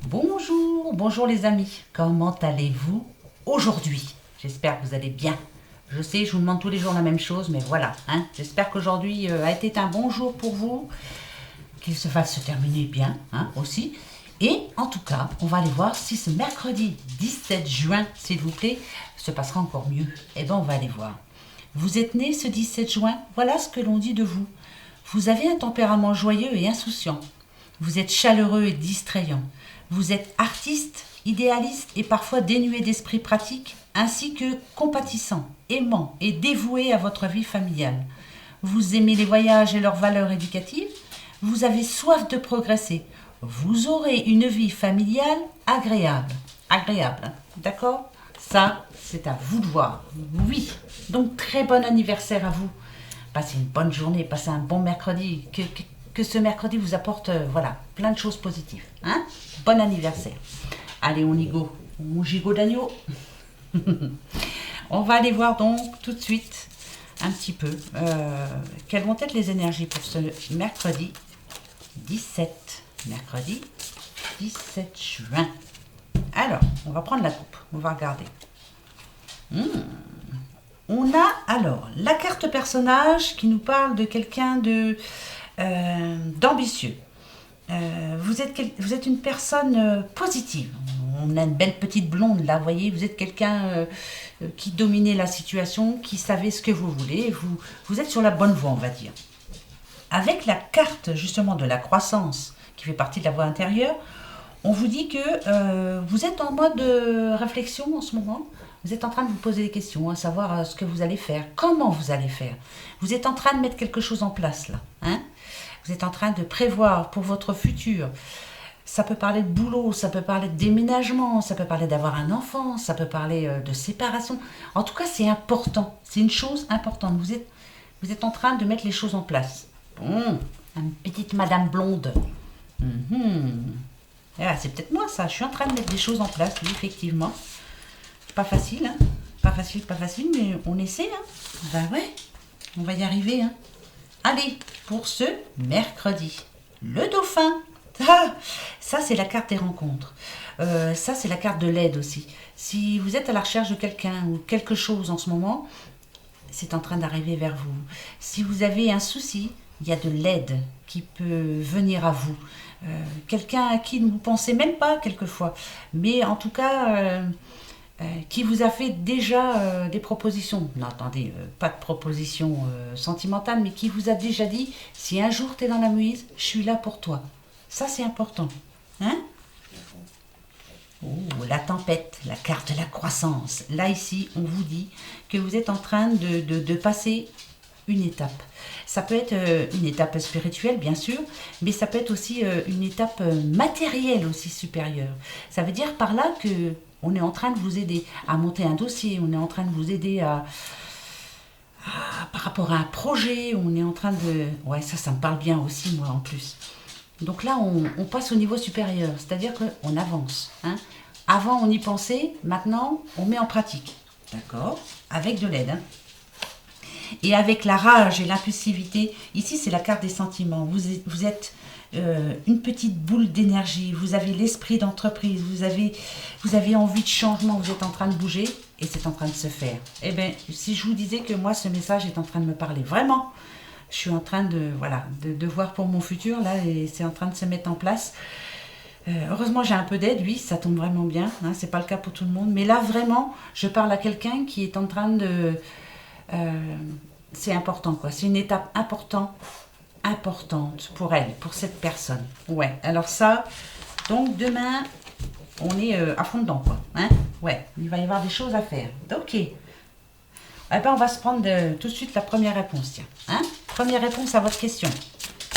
Bonjour, bonjour les amis, comment allez-vous aujourd'hui? J'espère que vous allez bien. Je sais, je vous demande tous les jours la même chose, mais voilà, hein. J'espère qu'aujourd'hui a été un bon jour pour vous, qu'il se fasse se terminer bien, hein, aussi. Et en tout cas, on va aller voir si ce mercredi 17 juin, s'il vous plaît, se passera encore mieux. Eh bien, on va aller voir. Vous êtes né ce 17 juin, voilà ce que l'on dit de vous. Vous avez un tempérament joyeux et insouciant. Vous êtes chaleureux et distrayant. Vous êtes artiste, idéaliste et parfois dénué d'esprit pratique, ainsi que compatissant, aimant et dévoué à votre vie familiale. Vous aimez les voyages et leurs valeurs éducatives. Vous avez soif de progresser. Vous aurez une vie familiale agréable. Agréable, hein, d'accord? Ça, c'est à vous de voir. Oui. Donc, très bon anniversaire à vous. Passez une bonne journée, passez un bon mercredi. Que ce mercredi vous apporte voilà, plein de choses positives. Hein? Bon anniversaire. Allez, on y go. Mon gigot d'agneau. On va aller voir donc tout de suite un petit peu quelles vont être les énergies pour ce mercredi 17. Mercredi 17 juin. Alors, on va prendre la coupe. On va regarder. On a alors la carte personnage qui nous parle de quelqu'un d'ambitieux. Vous êtes une personne positive. On a une belle petite blonde là, vous voyez, vous êtes quelqu'un qui dominait la situation, qui savait ce que vous voulez. Vous êtes sur la bonne voie, on va dire. Avec la carte justement de la croissance, qui fait partie de la voie intérieure, on vous dit que vous êtes en mode réflexion en ce moment. Vous êtes en train de vous poser des questions, à savoir ce que vous allez faire, comment vous allez faire. Vous êtes en train de mettre quelque chose en place là. Hein? Vous êtes en train de prévoir pour votre futur. Ça peut parler de boulot, ça peut parler de déménagement, ça peut parler d'avoir un enfant, ça peut parler de séparation. En tout cas, c'est important. C'est une chose importante. Vous êtes en train de mettre les choses en place. Bon, une petite madame blonde. Ah, c'est peut-être moi ça. Je suis en train de mettre des choses en place, oui, effectivement. Pas facile, hein. Pas facile, mais on essaie, hein. Ben ouais, on va y arriver, hein. Allez, pour ce mercredi, le dauphin. Ah, ça, c'est la carte des rencontres. Ça, c'est la carte de l'aide aussi. Si vous êtes à la recherche de quelqu'un ou quelque chose en ce moment, c'est en train d'arriver vers vous. Si vous avez un souci, il y a de l'aide qui peut venir à vous. Quelqu'un à qui vous ne pensez même pas quelquefois. Mais en tout cas, qui vous a fait déjà des propositions. Non, attendez, pas de propositions sentimentales, mais qui vous a déjà dit, si un jour tu es dans la mouise, je suis là pour toi. Ça, c'est important. Hein? Oh, la tempête, la carte de la croissance. Là, ici, on vous dit que vous êtes en train de passer une étape. Ça peut être une étape spirituelle, bien sûr, mais ça peut être aussi une étape matérielle aussi supérieure. Ça veut dire par là que on est en train de vous aider à monter un dossier, on est en train de vous aider par rapport à un projet, on est en train de... Ouais, ça me parle bien aussi, moi, en plus. Donc là, on passe au niveau supérieur, c'est-à-dire qu'on avance. Hein. Avant, on y pensait, maintenant, on met en pratique. D'accord? Avec de l'aide. Hein. Et avec la rage et l'impulsivité, ici, c'est la carte des sentiments. Vous êtes une petite boule d'énergie, vous avez l'esprit d'entreprise, vous avez envie de changement, vous êtes en train de bouger et c'est en train de se faire. Eh bien, si je vous disais que moi, ce message est en train de me parler, vraiment, je suis en train de voir pour mon futur, là, et c'est en train de se mettre en place. Heureusement, j'ai un peu d'aide, oui, ça tombe vraiment bien, hein, c'est pas le cas pour tout le monde, mais là, vraiment, je parle à quelqu'un qui est en train de... c'est important, quoi, c'est une étape importante pour elle, pour cette personne. Ouais, alors ça, donc demain, on est à fond dedans, quoi. Hein? Ouais, il va y avoir des choses à faire. Ok. Eh ben, on va se prendre tout de suite la première réponse, tiens. Hein? Première réponse à votre question.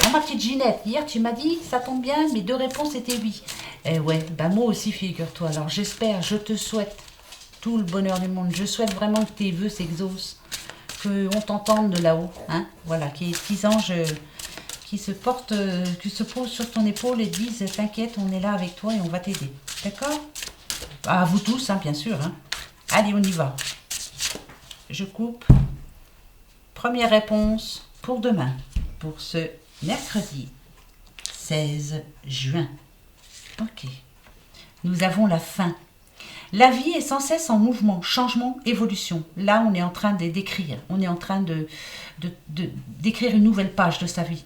Oh, ma petite Ginette, hier tu m'as dit, ça tombe bien, mes deux réponses étaient oui. Eh ouais, bah moi aussi, figure-toi. Alors j'espère, je te souhaite tout le bonheur du monde. Je souhaite vraiment que tes vœux s'exaucent, qu'on t'entende de là-haut. Hein? Voilà, qu'il y ait des petits anges qui se portent, qui se posent sur ton épaule et te disent, t'inquiète, on est là avec toi et on va t'aider. D'accord? À vous tous, hein, bien sûr. Hein. Allez, on y va. Je coupe. Première réponse pour demain, pour ce mercredi 16 juin. Ok. nous avons la fin. La vie est sans cesse en mouvement, changement, évolution. Là, on est en train de d'écrire. On est en train d'écrire une nouvelle page de sa vie.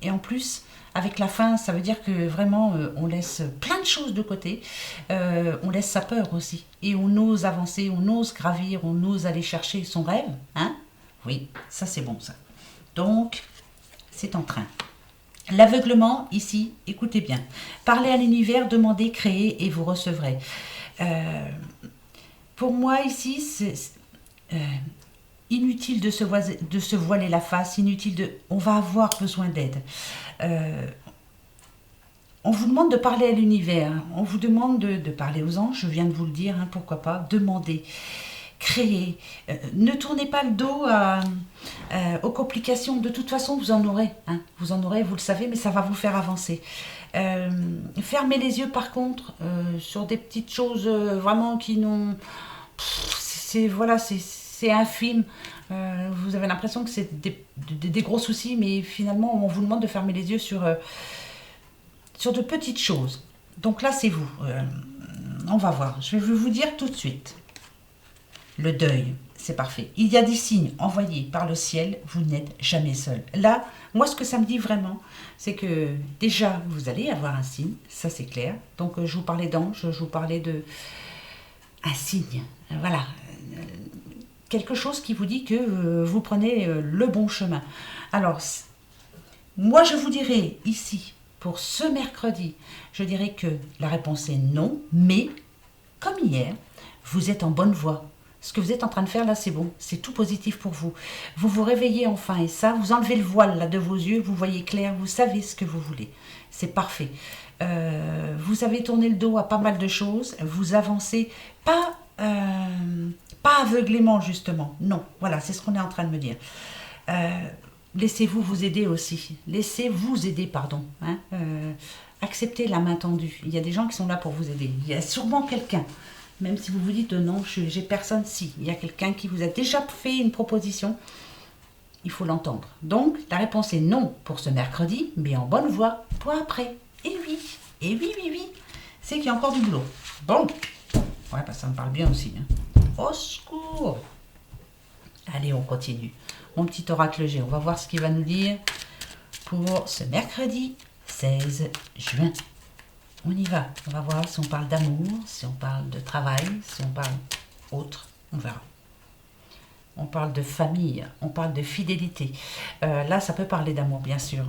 Et en plus, avec la fin, ça veut dire que vraiment, on laisse plein de choses de côté. On laisse sa peur aussi. Et on ose avancer, on ose gravir, on ose aller chercher son rêve. Hein? Oui, ça c'est bon ça. Donc, c'est en train. L'aveuglement, ici, écoutez bien. Parlez à l'univers, demandez, créez et vous recevrez. Pour moi, ici, c'est inutile de se voiler la face, inutile de... On va avoir besoin d'aide. On vous demande de parler à l'univers, on vous demande de parler aux anges, je viens de vous le dire, hein, pourquoi pas, demandez, créez. Ne tournez pas le dos aux complications, de toute façon vous en aurez, hein, vous en aurez, vous le savez, mais ça va vous faire avancer. Fermez les yeux par contre sur des petites choses vraiment qui n'ont... C'est infime. Vous avez l'impression que c'est des gros soucis, mais finalement on vous demande de fermer les yeux sur de petites choses. Donc là c'est vous. On va voir. Je vais vous dire tout de suite. Le deuil, c'est parfait. Il y a des signes envoyés par le ciel, vous n'êtes jamais seul. Là, moi ce que ça me dit vraiment, c'est que déjà vous allez avoir un signe, ça c'est clair. Donc je vous parlais d'ange, je vous parlais de un signe. Voilà. Quelque chose qui vous dit que vous prenez le bon chemin. Alors, moi je vous dirais ici, pour ce mercredi, je dirais que la réponse est non, mais comme hier, vous êtes en bonne voie. Ce que vous êtes en train de faire là, c'est bon, c'est tout positif pour vous. Vous vous réveillez enfin et ça, vous enlevez le voile là de vos yeux, vous voyez clair, vous savez ce que vous voulez. C'est parfait. Vous avez tourné le dos à pas mal de choses, vous avancez, pas aveuglément justement, non, voilà, c'est ce qu'on est en train de me dire. Laissez-vous vous aider aussi, laissez-vous aider, pardon, hein, acceptez la main tendue, il y a des gens qui sont là pour vous aider, il y a sûrement quelqu'un, même si vous vous dites non, j'ai personne, si, il y a quelqu'un qui vous a déjà fait une proposition, il faut l'entendre. Donc, la réponse est non pour ce mercredi, mais en bonne voie pour après. Et oui, c'est qu'il y a encore du boulot. Bon, ouais, bah ça me parle bien aussi. Hein. Au secours! Allez, on continue. Mon petit oracle G, on va voir ce qu'il va nous dire pour ce mercredi 16 juin. On y va. On va voir si on parle d'amour, si on parle de travail, si on parle autre. On verra. On parle de famille, on parle de fidélité. Là, ça peut parler d'amour, bien sûr.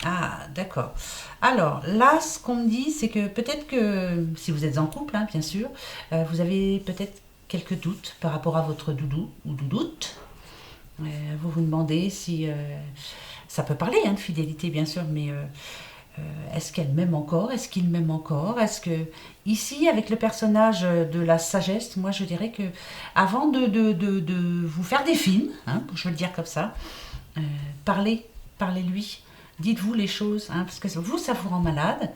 Ah, d'accord. Alors, là, ce qu'on me dit, c'est que peut-être que, si vous êtes en couple, hein, bien sûr, vous avez peut-être quelques doutes par rapport à votre doudou ou doudoute. Vous vous demandez si... ça peut parler hein, de fidélité, bien sûr, mais... est-ce qu'elle m'aime encore? Est-ce qu'il m'aime encore? Est-ce que ici, avec le personnage de la sagesse, moi je dirais que avant de vous faire des films, hein, je veux le dire comme ça, parlez-lui, dites-vous les choses, hein, parce que vous, ça vous rend malade,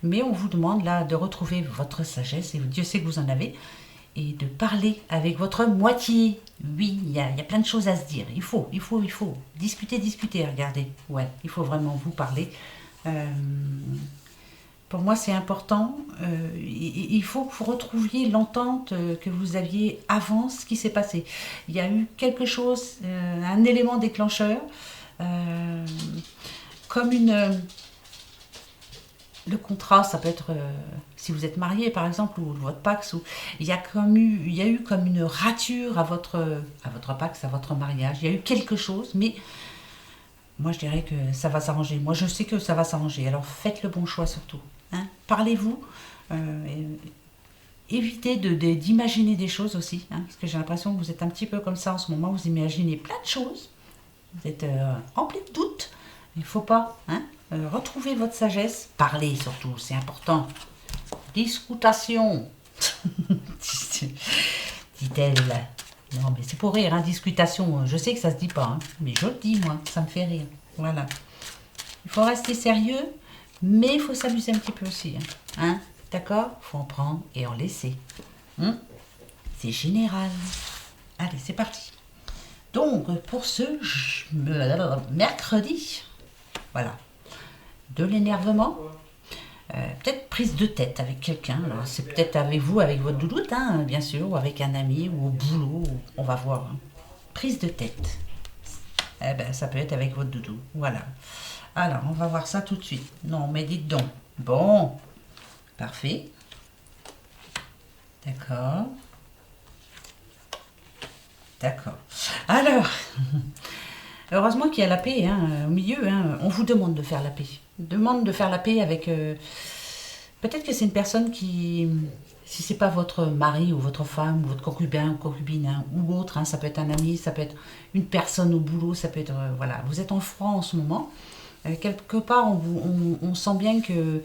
mais on vous demande là de retrouver votre sagesse, et Dieu sait que vous en avez, et de parler avec votre moitié. Oui, il y a plein de choses à se dire. Il faut discuter, regardez. Ouais, il faut vraiment vous parler. Pour moi c'est important, il faut que vous retrouviez l'entente que vous aviez avant ce qui s'est passé. Il y a eu quelque chose, un élément déclencheur, comme le contrat, ça peut être si vous êtes marié par exemple, ou votre Pax, ou il y a eu comme une rature à votre Pax, à votre mariage, il y a eu quelque chose, mais moi, je dirais que ça va s'arranger. Moi, je sais que ça va s'arranger. Alors, faites le bon choix surtout. Hein. Parlez-vous. Évitez d'imaginer des choses aussi. Hein, parce que j'ai l'impression que vous êtes un petit peu comme ça en ce moment. Vous imaginez plein de choses. Vous êtes empli de doutes. Il ne faut pas. Hein, retrouver votre sagesse. Parlez surtout. C'est important. Discutation. Dit-elle. Non, mais c'est pour rire, hein, discutation. Je sais que ça se dit pas, hein, mais je le dis, moi. Ça me fait rire. Voilà. Il faut rester sérieux, mais il faut s'amuser un petit peu aussi. Hein, d'accord? Il faut en prendre et en laisser. C'est général. Allez, c'est parti. Donc, pour ce mercredi, voilà. De l'énervement. Peut-être prise de tête avec quelqu'un. Alors, c'est peut-être avec vous, avec votre doudoute, hein, bien sûr, ou avec un ami, ou au boulot, on va voir. Hein. Prise de tête. Eh ben, ça peut être avec votre doudou. Voilà. Alors, on va voir ça tout de suite. Non, mais dites donc. Bon. Parfait. D'accord. D'accord. Alors, heureusement qu'il y a la paix hein, au milieu. Hein. On vous demande de faire la paix. On demande de faire la paix avec... peut-être que c'est une personne qui... Si c'est pas votre mari ou votre femme ou votre concubin ou concubine hein, ou autre, hein, ça peut être un ami, ça peut être une personne au boulot, ça peut être... voilà, vous êtes en froid en ce moment. Quelque part, on sent bien que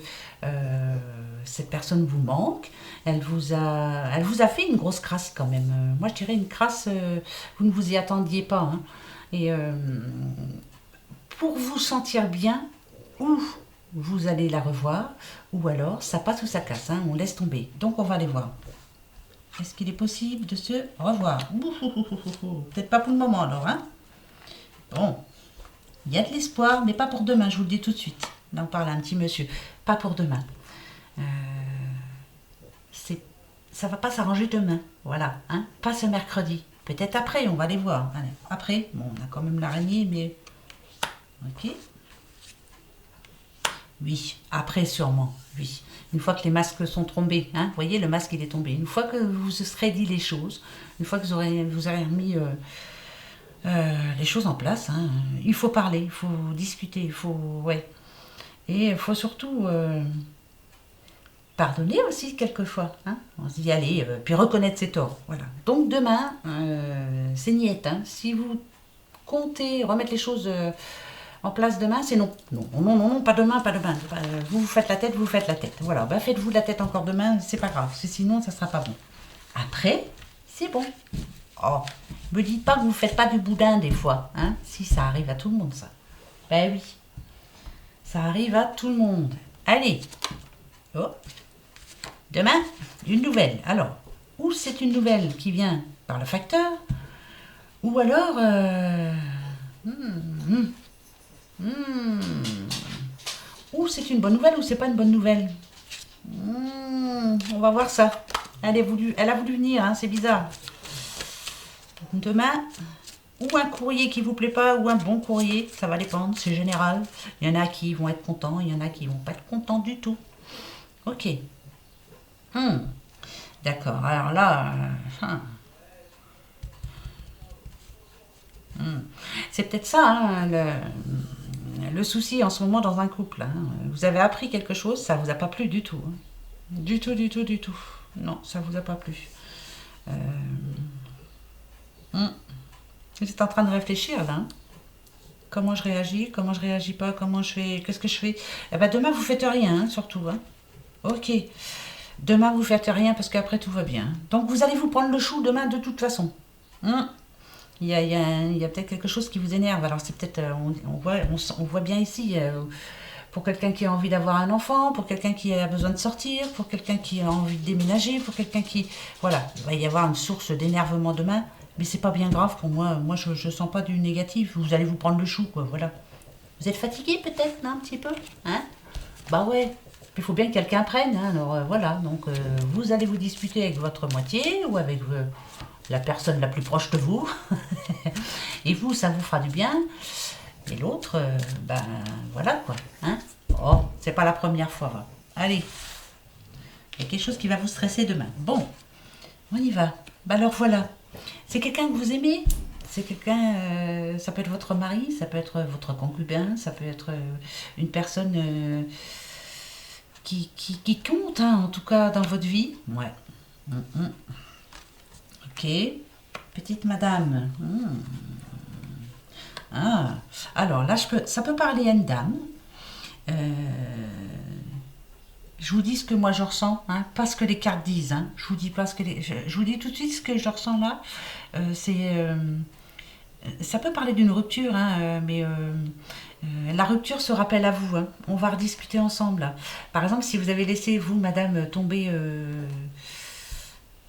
cette personne vous manque. Elle vous a fait une grosse crasse quand même. Moi, je dirais une crasse, vous ne vous y attendiez pas. Hein. Et pour vous sentir bien, ou vous allez la revoir, ou alors ça passe ou ça casse. Hein, on laisse tomber. Donc, on va aller voir. Est-ce qu'il est possible de se revoir? Peut-être pas pour le moment alors. Hein. Bon. Il y a de l'espoir, mais pas pour demain, je vous le dis tout de suite. Là, on parle à un petit monsieur. Pas pour demain. Ça va pas s'arranger demain. Voilà. Hein, pas ce mercredi. Peut-être après, on va les voir. Allez, après, bon, on a quand même l'araignée, mais... Ok. Oui, après sûrement. Oui. Une fois que les masques sont tombés. Hein, vous voyez, le masque, il est tombé. Une fois que vous se serez dit les choses, une fois que vous aurez remis... les choses en place, hein. Il faut parler, il faut discuter, il faut... Ouais. Et il faut surtout pardonner aussi quelquefois. Hein. On se dit, allez, puis reconnaître ses torts. Voilà. Donc demain, c'est niette. Hein. Si vous comptez remettre les choses en place demain, c'est non. Non, non, non, non, pas demain, pas demain. Vous faites la tête, vous faites la tête. Voilà, bah, faites-vous la tête encore demain, c'est pas grave. Sinon, ça sera pas bon. Après, c'est bon. Oh, me dites pas que vous ne faites pas du boudin des fois. Hein? Si, ça arrive à tout le monde, ça. Ben oui. Ça arrive à tout le monde. Allez. Oh. Demain, une nouvelle. Alors, ou c'est une nouvelle qui vient par le facteur, ou alors... ou c'est une bonne nouvelle ou c'est pas une bonne nouvelle. On va voir ça. Elle a voulu venir, hein, c'est bizarre. Demain, ou un courrier qui vous plaît pas, ou un bon courrier, ça va dépendre, c'est général. Il y en a qui vont être contents, il y en a qui vont pas être contents du tout. Ok. D'accord, alors là... C'est peut-être ça, hein, le souci en ce moment dans un couple. Hein. Vous avez appris quelque chose, ça vous a pas plu du tout. Hein. Du tout, du tout, du tout. Non, ça vous a pas plu. Vous êtes en train de réfléchir là. Hein. Comment je réagis pas, comment je fais, qu'est-ce que je fais. Eh ben demain vous faites rien, hein, surtout. Hein. Ok. Demain vous faites rien parce qu'après tout va bien. Donc vous allez vous prendre le chou demain de toute façon. Il y a peut-être quelque chose qui vous énerve. Alors c'est peut-être, on voit bien ici, pour quelqu'un qui a envie d'avoir un enfant, pour quelqu'un qui a besoin de sortir, pour quelqu'un qui a envie de déménager, pour quelqu'un qui... Voilà, il va y avoir une source d'énervement demain. Mais c'est pas bien grave pour moi. Moi, je sens pas du négatif. Vous allez vous prendre le chou, quoi. Voilà. Vous êtes fatigué, peut-être, non, un petit peu. Hein? Bah ouais. Il faut bien que quelqu'un prenne. Hein. Alors, voilà. Donc, vous allez vous disputer avec votre moitié ou avec la personne la plus proche de vous. Et vous, ça vous fera du bien. Et l'autre, ben, voilà, quoi. Hein? Oh, c'est pas la première fois. Va. Allez. Il y a quelque chose qui va vous stresser demain. Bon. On y va. Bah alors, voilà. C'est quelqu'un que vous aimez, c'est quelqu'un, ça peut être votre mari, ça peut être votre concubin, ça peut être une personne qui compte, hein, en tout cas dans votre vie. Ouais. Ok. Petite madame. Ah. Alors là, ça peut parler à une dame. Je vous dis ce que moi je ressens, hein, pas ce que les cartes disent. Hein. Je vous dis pas ce que je vous dis tout de suite ce que je ressens là. Ça peut parler d'une rupture, hein, mais la rupture se rappelle à vous. Hein. On va rediscuter ensemble. Là. Par exemple, si vous avez laissé vous, madame, tomber,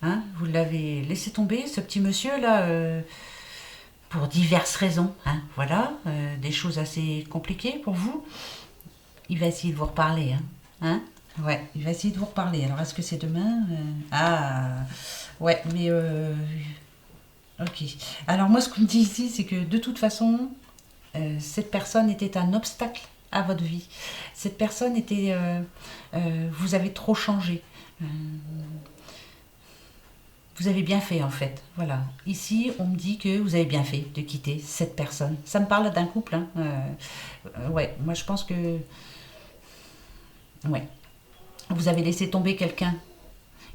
hein, vous l'avez laissé tomber, ce petit monsieur là, pour diverses raisons. Hein, voilà, des choses assez compliquées pour vous. Il va essayer de vous reparler. Hein. Ouais, il va essayer de vous reparler. Alors, est-ce que c'est demain? Ah, ouais, mais... ok. Alors, moi, ce qu'on me dit ici, c'est que de toute façon, cette personne était un obstacle à votre vie. Cette personne était... vous avez trop changé. Euh, vous avez bien fait, en fait. Voilà. Ici, on me dit que vous avez bien fait de quitter cette personne. Ça me parle d'un couple, hein. Ouais, moi, je pense que... Ouais. Vous avez laissé tomber quelqu'un.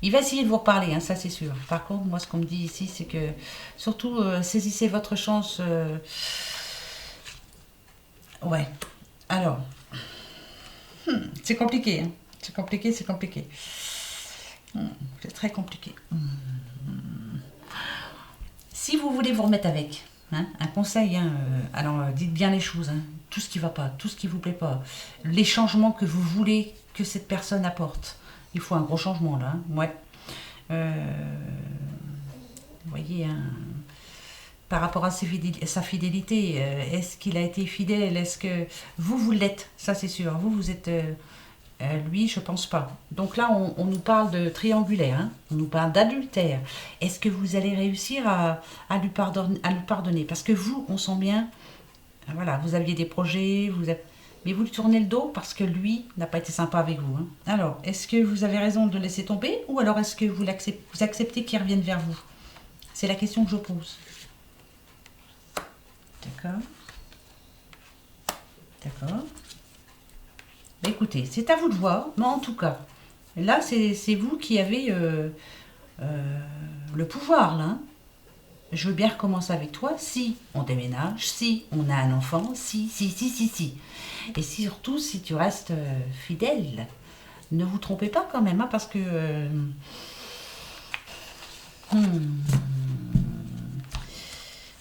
Il va essayer de vous reparler, hein, ça c'est sûr. Par contre, moi ce qu'on me dit ici, c'est que surtout saisissez votre chance. Ouais. Alors, c'est compliqué. Hein. C'est compliqué, c'est compliqué. C'est très compliqué. Si vous voulez vous remettre avec, hein, un conseil, hein, alors dites bien les choses. Hein, tout ce qui va pas, tout ce qui vous plaît pas, les changements que vous voulez que cette personne apporte. Il faut un gros changement là. Hein, ouais. Vous voyez, hein, par rapport à sa fidélité, est-ce qu'il a été fidèle? Est-ce que vous l'êtes? Ça c'est sûr. Vous êtes... lui, je pense pas. Donc là, on nous parle de triangulaire, hein. On nous parle d'adultère. Est-ce que vous allez réussir à lui pardonner? Parce que vous, on sent bien, voilà, vous aviez des projets, mais vous lui tournez le dos parce que lui n'a pas été sympa avec vous. Hein. Alors, est-ce que vous avez raison de le laisser tomber ou alors est-ce que vous acceptez qu'il revienne vers vous? C'est la question que je pose. D'accord. D'accord. Bah, écoutez, c'est à vous de voir, mais en tout cas, là, c'est vous qui avez le pouvoir, là. Hein. Je veux bien recommencer avec toi si on déménage, si on a un enfant, si. Et surtout, si tu restes fidèle. Ne vous trompez pas quand même, hein, parce que...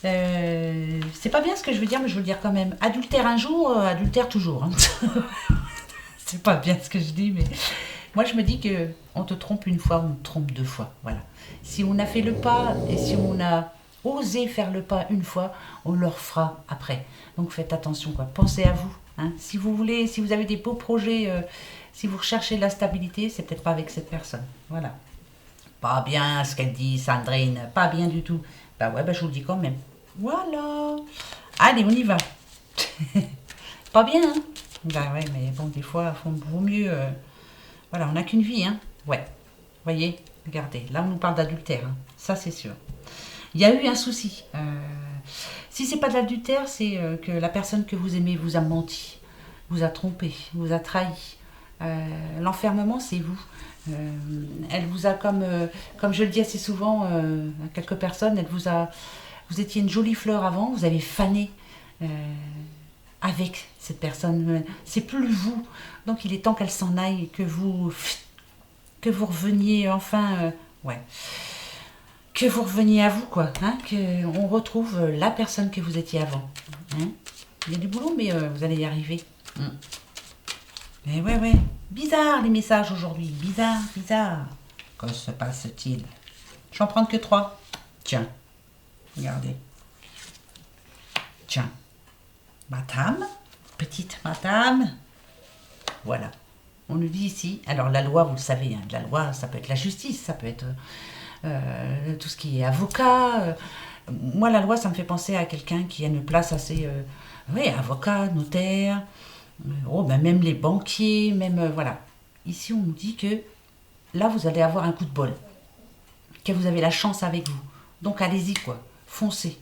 c'est pas bien ce que je veux dire, mais je veux le dire quand même. Adultère un jour, adultère toujours. Hein. C'est pas bien ce que je dis, mais moi je me dis que on te trompe une fois, on te trompe deux fois. Voilà. Si on a fait le pas et si on a osé faire le pas une fois, on le refera après. Donc faites attention, quoi. Pensez à vous. Hein. Si vous voulez, si vous avez des beaux projets, si vous recherchez de la stabilité, c'est peut-être pas avec cette personne. Voilà. Pas bien ce qu'elle dit, Sandrine. Pas bien du tout. Bah ouais, bah je vous le dis quand même. Voilà. Allez, on y va. Pas bien, hein? Bah ouais, mais bon, des fois, vaut mieux. Voilà, on n'a qu'une vie, hein? Ouais. Voyez, regardez, là on nous parle d'adultère, hein. Ça c'est sûr. Il y a eu un souci. Si c'est pas de l'adultère, c'est que la personne que vous aimez vous a menti, vous a trompé, vous a trahi. L'enfermement, c'est vous. Elle vous a comme je le dis assez souvent à quelques personnes, vous étiez une jolie fleur avant, vous avez fané euh, avec cette personne. C'est plus vous. Donc il est temps qu'elle s'en aille, que vous reveniez enfin, ouais, que vous reveniez à vous, quoi, hein, qu'on retrouve la personne que vous étiez avant. Hein. Il y a du boulot, mais vous allez y arriver. Mais ouais. Bizarre les messages aujourd'hui. Bizarre. Que se passe-t-il? Je vais en prendre que 3. Tiens, regardez. Tiens. Madame, petite madame. Voilà. On nous dit ici, alors la loi, vous le savez, hein, la loi, ça peut être la justice, ça peut être tout ce qui est avocat. Moi, la loi, ça me fait penser à quelqu'un qui a une place assez... oui, avocat, notaire, ben même les banquiers, même... voilà. Ici, on nous dit que là, vous allez avoir un coup de bol, que vous avez la chance avec vous. Donc, allez-y, quoi. Foncez.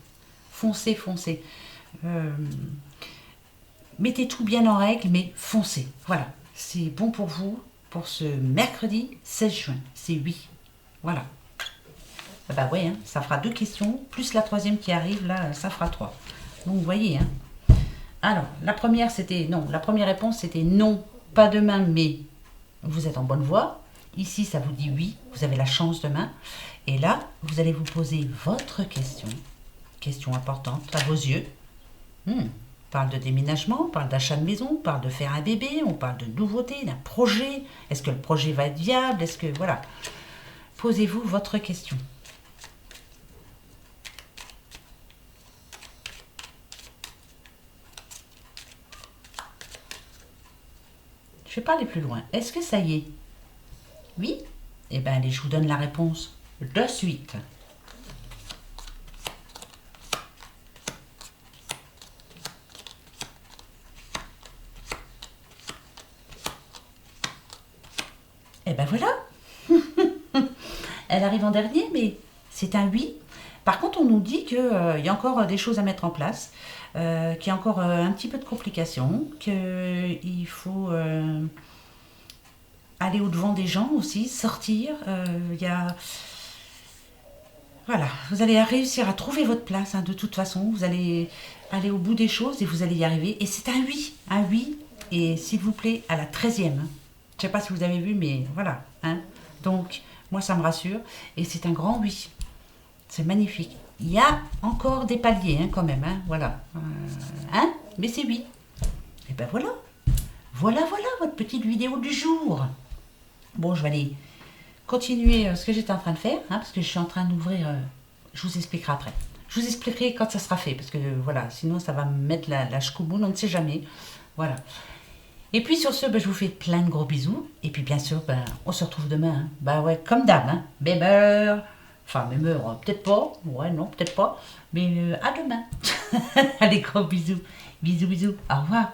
Foncez. Euh, mettez tout bien en règle, mais foncez. Voilà. C'est bon pour vous pour ce mercredi 16 juin. C'est oui. Voilà. Ah bah ouais, hein, ça fera 2 questions, plus la troisième qui arrive, là, ça fera 3. Donc, vous voyez, hein. Alors, la première, c'était non. La première réponse, c'était non, pas demain, mais vous êtes en bonne voie. Ici, ça vous dit oui, vous avez la chance demain. Et là, vous allez vous poser votre question importante à vos yeux. On parle de déménagement, on parle d'achat de maison, on parle de faire un bébé, on parle de nouveauté, d'un projet. Est-ce que le projet va être viable? Est-ce que... Voilà. Posez-vous votre question. Je vais pas aller plus loin. Est-ce que ça y est? Oui? Eh bien, allez, je vous donne la réponse de suite. Eh ben voilà. Elle arrive en dernier, mais c'est un oui. Par contre, on nous dit qu'il y a encore des choses à mettre en place, qu'il y a encore un petit peu de complications, qu'il faut aller au-devant des gens aussi, sortir. Il y a... Voilà, vous allez réussir à trouver votre place, hein, de toute façon. Vous allez aller au bout des choses et vous allez y arriver. Et c'est un oui, un oui. Et s'il vous plaît, à la 13e. Hein. Je ne sais pas si vous avez vu, mais voilà. Hein. Donc, moi, ça me rassure. Et c'est un grand oui. C'est magnifique. Il y a encore des paliers, hein, quand même. Hein, voilà. Hein, mais c'est oui. Et ben voilà. Voilà, voilà votre petite vidéo du jour. Bon, je vais aller continuer ce que j'étais en train de faire, hein, parce que je suis en train d'ouvrir. Je vous expliquerai après. Je vous expliquerai quand ça sera fait, parce que voilà, sinon ça va me mettre la chkoumoune, on ne sait jamais. Voilà. Et puis sur ce, ben, je vous fais plein de gros bisous. Et puis bien sûr, ben, on se retrouve demain. Hein. Bah ouais, comme d'hab, hein. Même heure. Enfin, même heure, peut-être pas. Ouais, non, peut-être pas. Mais à demain. Allez, gros bisous. Bisous, bisous. Au revoir.